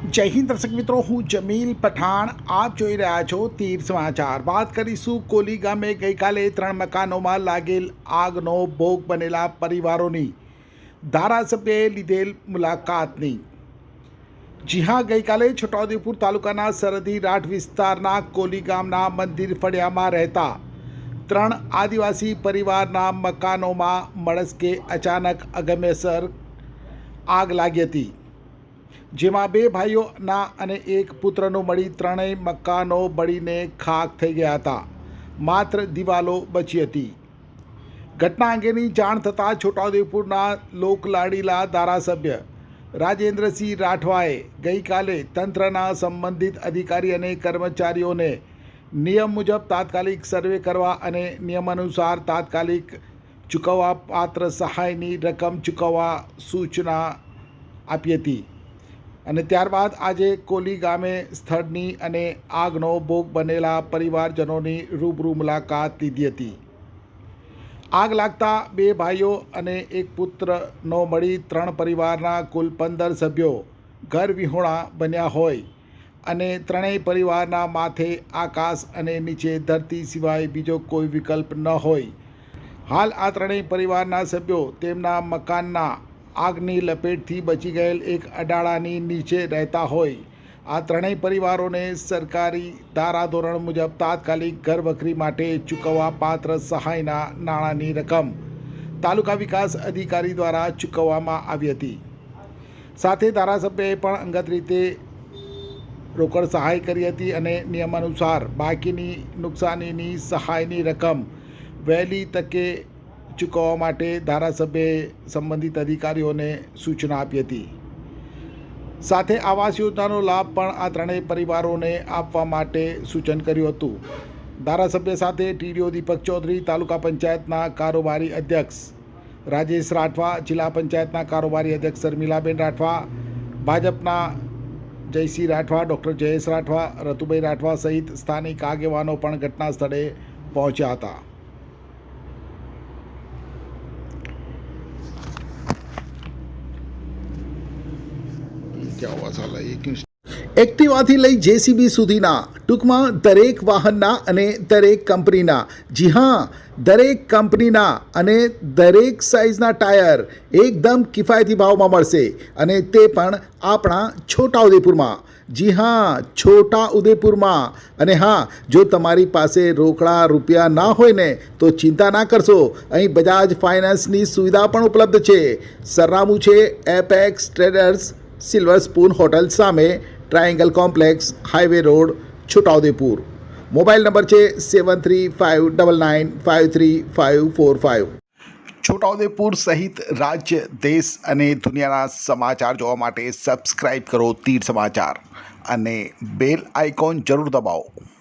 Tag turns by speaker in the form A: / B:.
A: જય હિન્દ દર્શક મિત્રો, હું જમીલ પઠાણ. આપ જોઈ રહ્યા છો તીર સમાચાર. વાત કરીશું કોલી ગામે ગઈકાલે 3 મકાનોમાં લાગેલ આગનો ભોગ બનેલા પરિવારોની ધારાસભ્યએ લીધેલ મુલાકાતની. જી હા, ગઈકાલે છોટાઉદેપુર તાલુકાના સરહદી રાઠ વિસ્તારના કોલી ગામના મંદિર ફળિયામાં રહેતા 3 આદિવાસી પરિવારના મકાનોમાં મળસ્કે અચાનક અગમ્યસર આગ લાગી હતી, જેમાં 2 ભાઈઓના અને 1 પુત્રનો મળી 3 મકાનો બળીને ખાખ થઈ ગયા હતા. માત્ર દિવાલો બચી હતી. ઘટના અંગેની જાણ થતાં છોટાઉદેપુરના લોકલાડીલા ધારાસભ્ય રાજેન્દ્રસિંહ રાઠવાએ ગઈકાલે તંત્રના સંબંધિત અધિકારી અને કર્મચારીઓને નિયમ મુજબ તાત્કાલિક સર્વે કરવા અને નિયમાનુસાર તાત્કાલિક ચૂકવવા પાત્ર સહાયની રકમ ચૂકવવા સૂચના આપી હતી. અને ત્યારબાદ આજે કોલી ગામે સ્થળની અને આગનો ભોગ બનેલા પરિવારજનોની રૂબરૂ મુલાકાત લીધી હતી. આગ લાગતા 2 ભાઈઓ અને 1 પુત્રનો મળી 3 પરિવારના કુલ 15 સભ્યો ઘર વિહોણા બન્યા હોય અને 3 પરિવારના માથે આકાશ અને નીચે ધરતી સિવાય બીજો કોઈ વિકલ્પ ન હોય. હાલ આ 3 પરિવારના સભ્યો તેમના મકાનના આગની લપેટથી બચી ગયેલ એક અડાળાની નીચે રહેતા હોય. આ 3 પરિવારોને સરકારી ધારાધોરણ મુજબ તાત્કાલિક ઘરવખરી માટે ચૂકવવા પાત્ર સહાયના નાણાંની રકમ તાલુકા વિકાસ અધિકારી દ્વારા ચૂકવવામાં આવી હતી. સાથે ધારાસભ્યએ પણ અંગત રીતે રોકડ સહાય કરી હતી અને નિયમાનુસાર બાકીની નુકસાનીની સહાયની રકમ વહેલી તકે ચૂકવવા માટે ધારાસભ્યએ સંબંધિત અધિકારીઓને સૂચના આપી હતી. સાથે આવાસ યોજનાનો લાભ પણ આ 3 પરિવારોને આપવા માટે સૂચન કર્યું હતું. ધારાસભ્ય સાથે ટીડીઓ દીપક ચૌધરી, તાલુકા પંચાયતના કારોબારી અધ્યક્ષ રાજેશ રાઠવા, જિલ્લા પંચાયતના કારોબારી અધ્યક્ષ શર્મિલાબેન રાઠવા, ભાજપના જયસિંહ રાઠવા, ડૉક્ટર જયેશ રાઠવા, રતુભાઈ રાઠવા સહિત સ્થાનિક આગેવાનો પણ ઘટના સ્થળે પહોંચ્યા હતા. એક્ટિવાથી લઈ જેસીબી સુધીના, ટૂંકમાં દરેક વાહનના અને દરેક કંપનીના, જી હા, દરેક કંપનીના અને દરેક સાઇઝના ટાયર એકદમ કિફાયતી ભાવમાં મળશે અને તે પણ આપણા છોટાઉદેપુરમાં. જી હા, છોટાઉદેપુરમાં. અને હા, જો તમારી પાસે રોકડા રૂપિયા ના હોય ને તો ચિંતા ના કરશો, અહીં બજાજ ફાઇનાન્સની સુવિધા પણ ઉપલબ્ધ છે. સરનામું છે Apex Traders, Silver Spoon hotel સામે, triangle complex, highway road, Chhotaudepur. Mobile number છે 7359953545. છોટાઉદેપુર સહિત રાજ્ય, દેશ અને દુનિયાના સમાચાર જોવા માટે સબસ્ક્રાઈબ કરો તીર સમાચાર અને બેલ આઇકોન જરૂર દબાવો.